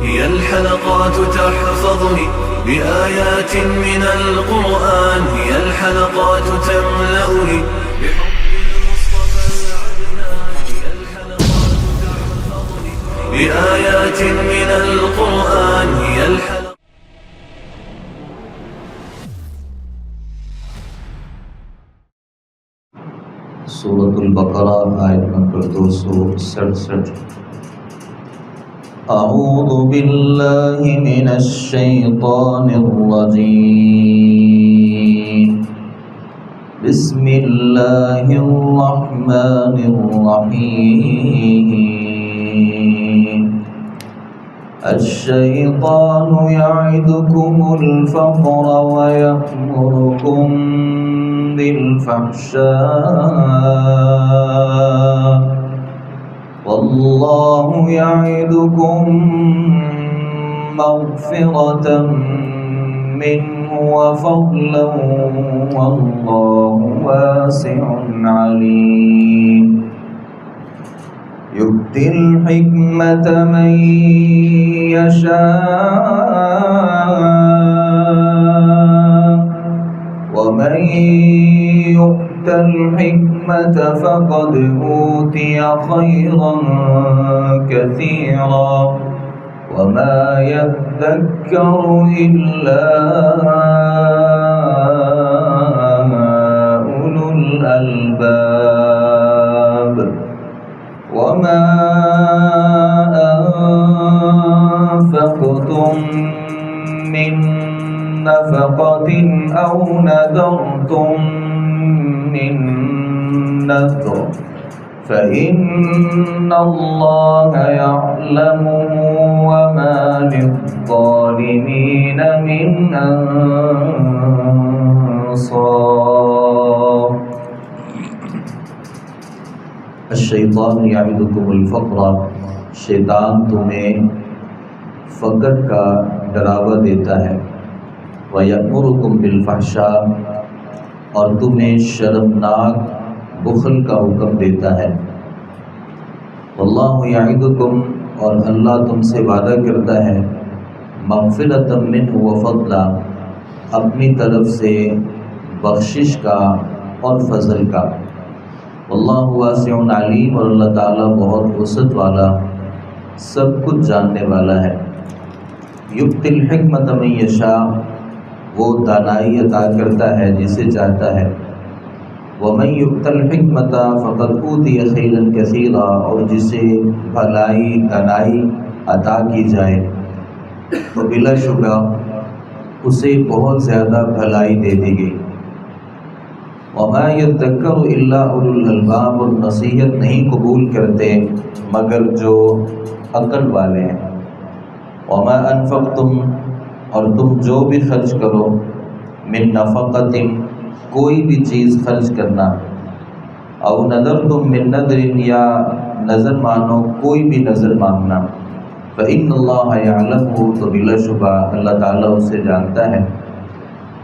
هي الحلقات تحفظني بآيات من القرآن، هي الحلقات تملأني بحب المصطفى العدنان، هي الحلقات تحفظني بآيات من القرآن، هي الحلقات. سورۃ البقرہ آیت نمبر 267۔ اعوذ باللہ من الشیطان الرجیم، بسم اللہ الرحمن الرحیم۔ الشیطان یعدکم الفقر ویأمرکم بالفحشاء واللہ یعدکم مغفرة منہ وفضلا واللہ واسع علیم۔ یؤتی الحکمة من یشاء ومن يؤت الحكمة فقد أوتي خيرا كثيرا وما يذكر إلا أولو الألباب۔ وما أنفقتم من نفقة أو نذرتم من نذر فإن الله يعلمه وما للظالمين من أنصار۔ الشیطان یعدکم الفقر، شیطان تمہیں فقر کا ڈراوا دیتا ہے، وَيَأْمُرُكُمْ بِالْفَحْشَاءِ، اور تمہیں شرمناک بخل کا حکم دیتا ہے۔ وَاللَّهُ يَعِدُكُمْ، اور اللہ تم سے وعدہ کرتا ہے، مغفرۃ منہ وفضلا، اپنی طرف سے بخشش کا اور فضل کا۔ واللہ واسع علیم، اور اللہ تعالیٰ بہت وسعت والا، سب کچھ جاننے والا ہے۔ یؤتی الحکمۃ من یشاء، وہ دانائی عطا کرتا ہے جسے چاہتا ہے۔ ومن یؤت الحکمۃ فقد اوتی خیرا کثیرا، اور جسے بھلائی دانائی عطا کی جائے تو بلا شبہ اسے بہت زیادہ بھلائی دے دی گئی۔ وما یذکر الا اولو الالباب، اور نصیحت نہیں قبول کرتے مگر جو عقل والے ہیں۔ وما انفقتم، اور تم جو بھی خرچ کرو، من نفقۃ، کوئی بھی چیز خرچ کرنا، او نذرتم من نذر، یا نظر مانو، کوئی بھی نظر مانگنا، فإن اللہ یعلمہ، تو بلا شبہ اللہ تعالیٰ اسے جانتا ہے۔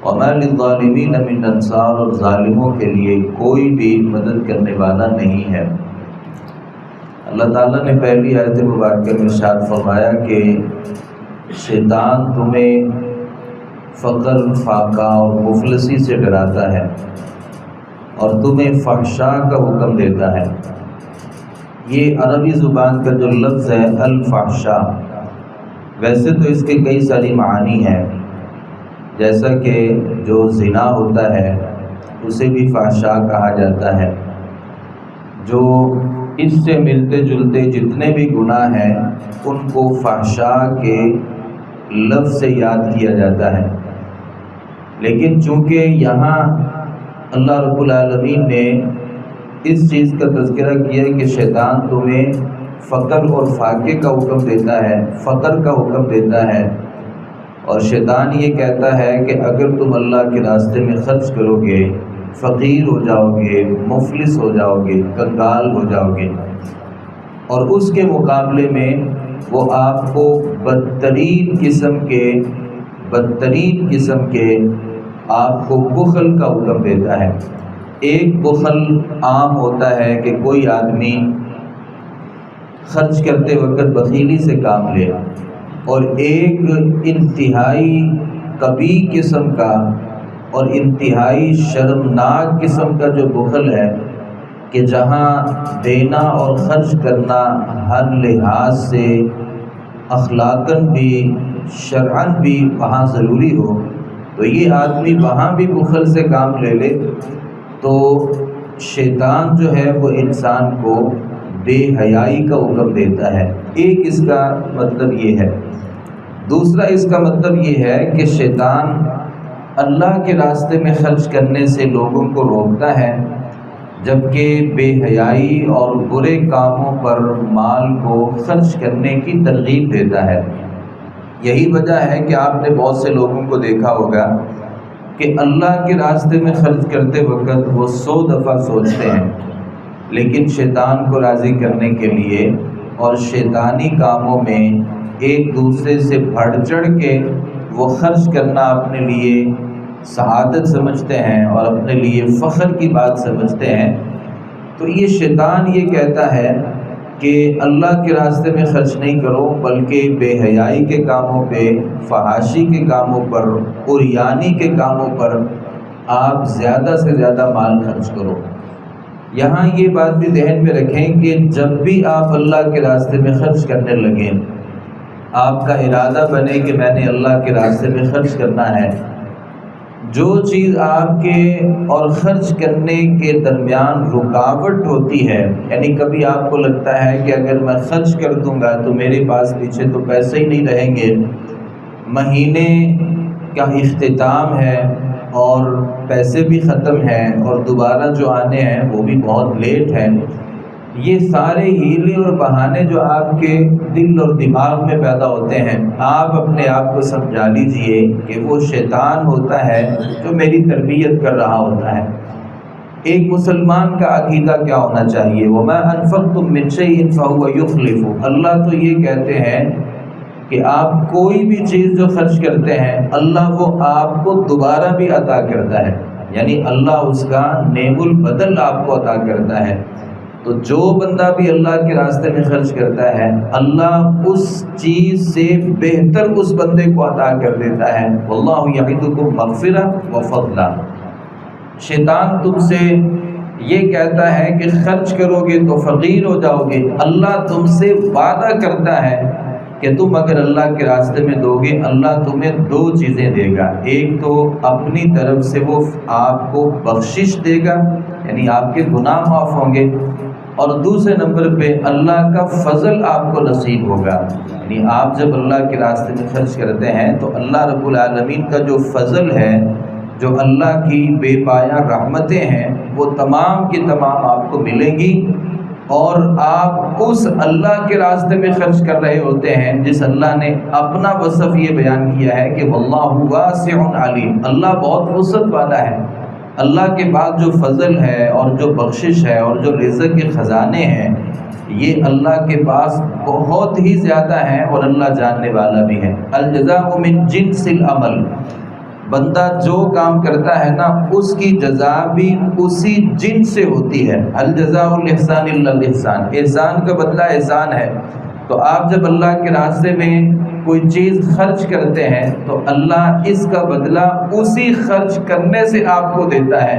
وما للظالمین من انصار، اور ظالموں کے لیے کوئی بھی مدد کرنے والا نہیں ہے۔ اللہ تعالیٰ نے پہلی آیت مبارکہ میں ارشاد فرمایا کہ شیطان تمہیں فقر، فاقہ اور مفلسی سے ڈراتا ہے اور تمہیں فحشاء کا حکم دیتا ہے۔ یہ عربی زبان کا جو لفظ ہے الفحشاء، ویسے تو اس کے کئی ساری معانی ہیں، جیسا کہ جو زنا ہوتا ہے اسے بھی فحشاء کہا جاتا ہے۔ جو اس سے ملتے جلتے جتنے بھی گناہ ہیں ان کو فحشاء کے لفظ سے یاد کیا جاتا ہے، لیکن چونکہ یہاں اللہ رب العالمین نے اس چیز کا تذکرہ کیا کہ شیطان تمہیں فقر اور فاقے کا حکم دیتا ہے، فقر کا حکم دیتا ہے، اور شیطان یہ کہتا ہے کہ اگر تم اللہ کے راستے میں خرچ کرو گے فقیر ہو جاؤ گے، مفلس ہو جاؤ گے، کنگال ہو جاؤ گے، اور اس کے مقابلے میں وہ آپ کو بدترین قسم کے آپ کو بخل کا حکم دیتا ہے۔ ایک بخل عام ہوتا ہے کہ کوئی آدمی خرچ کرتے وقت بخیلی سے کام لے، اور ایک انتہائی کبھی قسم کا اور انتہائی شرمناک قسم کا جو بخل ہے کہ جہاں دینا اور خرچ کرنا ہر لحاظ سے اخلاقاً بھی شرعاً بھی وہاں ضروری ہو، تو یہ آدمی وہاں بھی بخل سے کام لے لے تو شیطان جو ہے وہ انسان کو بے حیائی کا حکم دیتا ہے۔ ایک اس کا مطلب یہ ہے۔ دوسرا اس کا مطلب یہ ہے کہ شیطان اللہ کے راستے میں خرچ کرنے سے لوگوں کو روکتا ہے، جبکہ بے حیائی اور برے کاموں پر مال کو خرچ کرنے کی ترغیب دیتا ہے۔ یہی وجہ ہے کہ آپ نے بہت سے لوگوں کو دیکھا ہوگا کہ اللہ کے راستے میں خرچ کرتے وقت وہ 100 دفعہ سوچتے ہیں، لیکن شیطان کو راضی کرنے کے لیے اور شیطانی کاموں میں ایک دوسرے سے بڑھ چڑھ کے وہ خرچ کرنا اپنے لیے سعادت سمجھتے ہیں اور اپنے لیے فخر کی بات سمجھتے ہیں۔ تو یہ شیطان یہ کہتا ہے کہ اللہ کے راستے میں خرچ نہیں کرو، بلکہ بے حیائی کے کاموں پہ، فحاشی کے کاموں پر، عریانی کے کاموں پر آپ زیادہ سے زیادہ مال خرچ کرو۔ یہاں یہ بات بھی ذہن میں رکھیں کہ جب بھی آپ اللہ کے راستے میں خرچ کرنے لگیں، آپ کا ارادہ بنے کہ میں نے اللہ کے راستے میں خرچ کرنا ہے، جو چیز آپ کے اور خرچ کرنے کے درمیان رکاوٹ ہوتی ہے، یعنی کبھی آپ کو لگتا ہے کہ اگر میں خرچ کر دوں گا تو میرے پاس پیچھے تو پیسے ہی نہیں رہیں گے، مہینے کا اختتام ہے اور پیسے بھی ختم ہیں اور دوبارہ جو آنے ہیں وہ بھی بہت لیٹ ہیں، یہ سارے ہیلے اور بہانے جو آپ کے دل اور دماغ میں پیدا ہوتے ہیں، آپ اپنے آپ کو سمجھا لیجئے کہ وہ شیطان ہوتا ہے جو میری تربیت کر رہا ہوتا ہے۔ ایک مسلمان کا عقیدہ کیا ہونا چاہیے؟ وَمَا أَنفَقْتُم مِّن شَيْءٍ فَهُوَ يُخْلِفُهُ۔ اللہ تو یہ کہتے ہیں کہ آپ کوئی بھی چیز جو خرچ کرتے ہیں اللہ وہ آپ کو دوبارہ بھی عطا کرتا ہے، یعنی اللہ اس کا نعم البدل آپ کو عطا کرتا ہے۔ تو جو بندہ بھی اللہ کے راستے میں خرچ کرتا ہے اللہ اس چیز سے بہتر اس بندے کو عطا کر دیتا ہے۔ وَاللَّهُ يَعِدُكُم مَّغْفِرَةً وَفَضْلًا۔ شیطان تم سے یہ کہتا ہے کہ خرچ کرو گے تو فقیر ہو جاؤ گے، اللہ تم سے وعدہ کرتا ہے کہ تم اگر اللہ کے راستے میں دو گے اللہ تمہیں 2 چیزیں دے گا۔ ایک تو اپنی طرف سے وہ آپ کو بخشش دے گا، یعنی آپ کے گناہ معاف ہوں گے، اور دوسرے نمبر پہ اللہ کا فضل آپ کو نصیب ہوگا۔ یعنی آپ جب اللہ کے راستے میں خرچ کرتے ہیں تو اللہ رب العالمین کا جو فضل ہے، جو اللہ کی بے پایہ رحمتیں ہیں، وہ تمام کی تمام آپ کو ملیں گی، اور آپ اس اللہ کے راستے میں خرچ کر رہے ہوتے ہیں جس اللہ نے اپنا وصف یہ بیان کیا ہے کہ واللہ واسع علیم، اللہ بہت وسعت والا ہے۔ اللہ کے بعد جو فضل ہے اور جو بخشش ہے اور جو رزق کے خزانے ہیں یہ اللہ کے پاس بہت ہی زیادہ ہیں، اور اللہ جاننے والا بھی ہے۔ الجزاء من جنس العمل، بندہ جو کام کرتا ہے نا اس کی جزا بھی اسی جنس سے ہوتی ہے۔ الجزاء الاحسان الا الاحسان، احسان کا بدلہ احسان ہے۔ تو آپ جب اللہ کے راستے میں کوئی چیز خرچ کرتے ہیں تو اللہ اس کا بدلہ اسی خرچ کرنے سے آپ کو دیتا ہے۔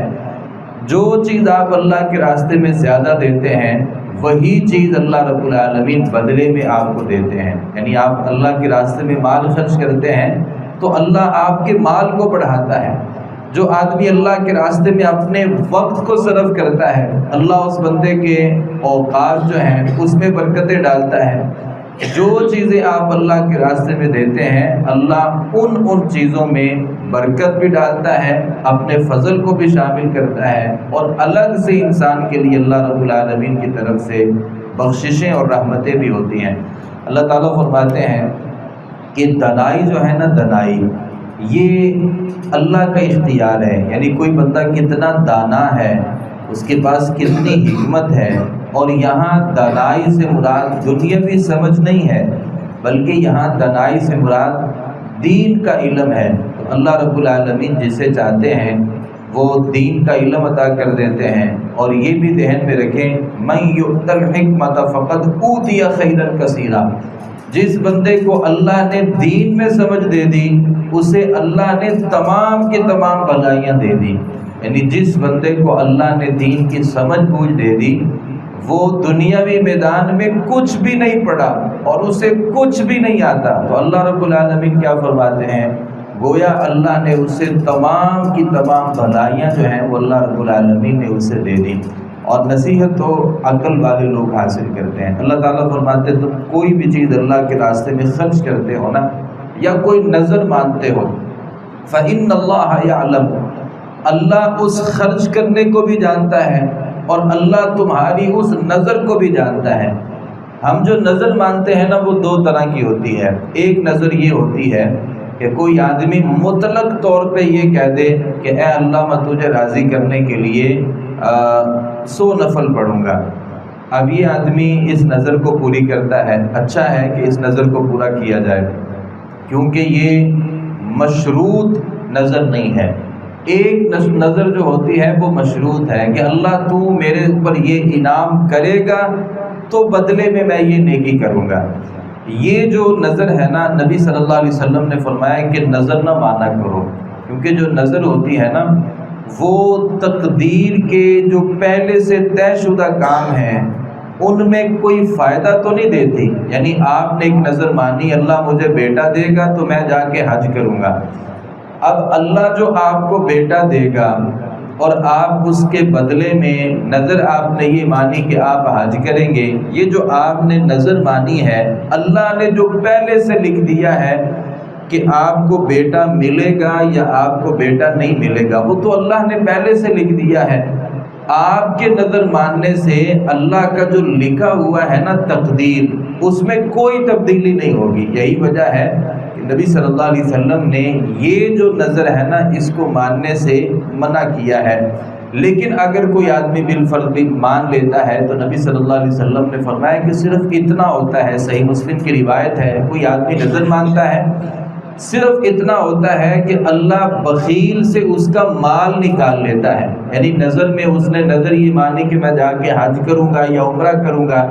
جو چیز آپ اللہ کے راستے میں زیادہ دیتے ہیں وہی چیز اللہ رب العالمین بدلے میں آپ کو دیتے ہیں۔ یعنی آپ اللہ کے راستے میں مال خرچ کرتے ہیں تو اللہ آپ کے مال کو بڑھاتا ہے۔ جو آدمی اللہ کے راستے میں اپنے وقت کو صرف کرتا ہے اللہ اس بندے کے اوقات جو ہیں اس میں برکتیں ڈالتا ہے۔ جو چیزیں آپ اللہ کے راستے میں دیتے ہیں اللہ ان چیزوں میں برکت بھی ڈالتا ہے، اپنے فضل کو بھی شامل کرتا ہے، اور الگ سے انسان کے لیے اللہ رب العالمین کی طرف سے بخششیں اور رحمتیں بھی ہوتی ہیں۔ اللہ تعالیٰ فرماتے ہیں کہ دنائی جو ہے نا، دنائی یہ اللہ کا اختیار ہے، یعنی کوئی بندہ کتنا دانا ہے، اس کے پاس کتنی حکمت ہے، اور یہاں دنائی سے مراد دنیاوی سمجھ نہیں ہے بلکہ یہاں دنائی سے مراد دین کا علم ہے۔ تو اللہ رب العالمین جسے چاہتے ہیں وہ دین کا علم عطا کر دیتے ہیں، اور یہ بھی ذہن میں رکھیں من یؤت الحکمت فقد اوتی خیرا کثیرا، جس بندے کو اللہ نے دین میں سمجھ دے دی اسے اللہ نے تمام کی تمام بھلائیاں دے دی. یعنی جس بندے کو اللہ نے دین کی سمجھ بوجھ دے دی وہ دنیاوی میدان میں کچھ بھی نہیں پڑھا اور اسے کچھ بھی نہیں آتا تو اللہ رب العالمین کیا فرماتے ہیں، گویا اللہ نے اسے تمام کی تمام بھلائیاں جو ہیں وہ اللہ رب العالمین نے اسے دے دی. اور نصیحت تو عقل والے لوگ حاصل کرتے ہیں. اللہ تعالیٰ فرماتے ہیں تم کوئی بھی چیز اللہ کے راستے میں خرچ کرتے ہو نا یا کوئی نظر مانتے ہو، فإن اللہ یعلم، اللہ اس خرچ کرنے کو بھی جانتا ہے اور اللہ تمہاری اس نظر کو بھی جانتا ہے. ہم جو نظر مانتے ہیں نا وہ دو طرح کی ہوتی ہے. ایک نظر یہ ہوتی ہے کہ کوئی آدمی مطلق طور پہ یہ کہہ دے کہ اے اللہ میں تجھے راضی کرنے کے لیے 100 نفل پڑھوں گا. اب یہ آدمی اس نظر کو پوری کرتا ہے، اچھا ہے کہ اس نظر کو پورا کیا جائے کیونکہ یہ مشروط نظر نہیں ہے. ایک نظر جو ہوتی ہے وہ مشروط ہے کہ اللہ تو میرے اوپر یہ انعام کرے گا تو بدلے میں یہ نیکی کروں گا. یہ جو نظر ہے نا، نبی صلی اللہ علیہ وسلم نے فرمایا کہ نظر نہ مانا کرو، کیونکہ جو نظر ہوتی ہے نا وہ تقدیر کے جو پہلے سے طے شدہ کام ہیں ان میں کوئی فائدہ تو نہیں دیتی. یعنی آپ نے ایک نظر مانی اللہ مجھے بیٹا دے گا تو میں جا کے حج کروں گا. اب اللہ جو آپ کو بیٹا دے گا اور آپ اس کے بدلے میں نظر آپ نے یہ مانی کہ آپ حج کریں گے، یہ جو آپ نے نظر مانی ہے اللہ نے جو پہلے سے لکھ دیا ہے کہ آپ کو بیٹا ملے گا یا آپ کو بیٹا نہیں ملے گا، وہ تو اللہ نے پہلے سے لکھ دیا ہے. آپ کے نظر ماننے سے اللہ کا جو لکھا ہوا ہے نا تقدیر، اس میں کوئی تبدیلی نہیں ہوگی. یہی وجہ ہے کہ نبی صلی اللہ علیہ وسلم نے یہ جو نظر ہے نا اس کو ماننے سے منع کیا ہے. لیکن اگر کوئی آدمی بالفرض بھی مان لیتا ہے تو نبی صلی اللہ علیہ وسلم نے فرمایا کہ صرف اتنا ہوتا ہے. صحیح مسلم کی روایت ہے، کوئی آدمی نظر مانتا ہے صرف اتنا ہوتا ہے کہ اللہ بخیل سے اس کا مال نکال لیتا ہے. یعنی نظر میں اس نے نظر یہ مانی کہ میں جا کے حج کروں گا یا عمرہ کروں گا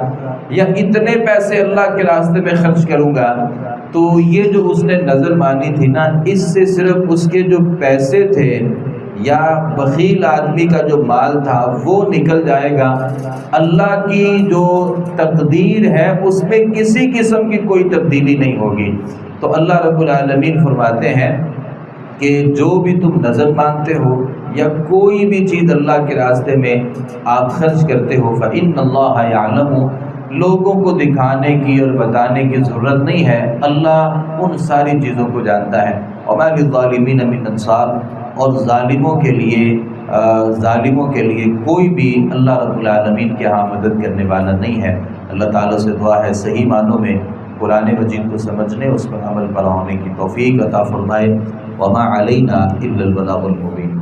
یا اتنے پیسے اللہ کے راستے میں خرچ کروں گا، تو یہ جو اس نے نظر مانی تھی نا اس سے صرف اس کے جو پیسے تھے یا بخیل آدمی کا جو مال تھا وہ نکل جائے گا. اللہ کی جو تقدیر ہے اس میں کسی قسم کی کوئی تبدیلی نہیں ہوگی. تو اللہ رب العالمین فرماتے ہیں کہ جو بھی تم نظر مانتے ہو یا کوئی بھی چیز اللہ کے راستے میں آپ خرچ کرتے ہو، فإن اللہ یعلم، لوگوں کو دکھانے کی اور بتانے کی ضرورت نہیں ہے، اللہ ان ساری چیزوں کو جانتا ہے. وما للظالمین من انصار، اور ظالموں کے لیے کوئی بھی اللہ رب العالمین کے ہاں مدد کرنے والا نہیں ہے. اللہ تعالیٰ سے دعا ہے صحیح معنوں میں قرآن مجید کو سمجھنے، اس پر عمل پیرا ہونے کی توفیق عطا فرمائے. وما علینا الا البلاغ المبین.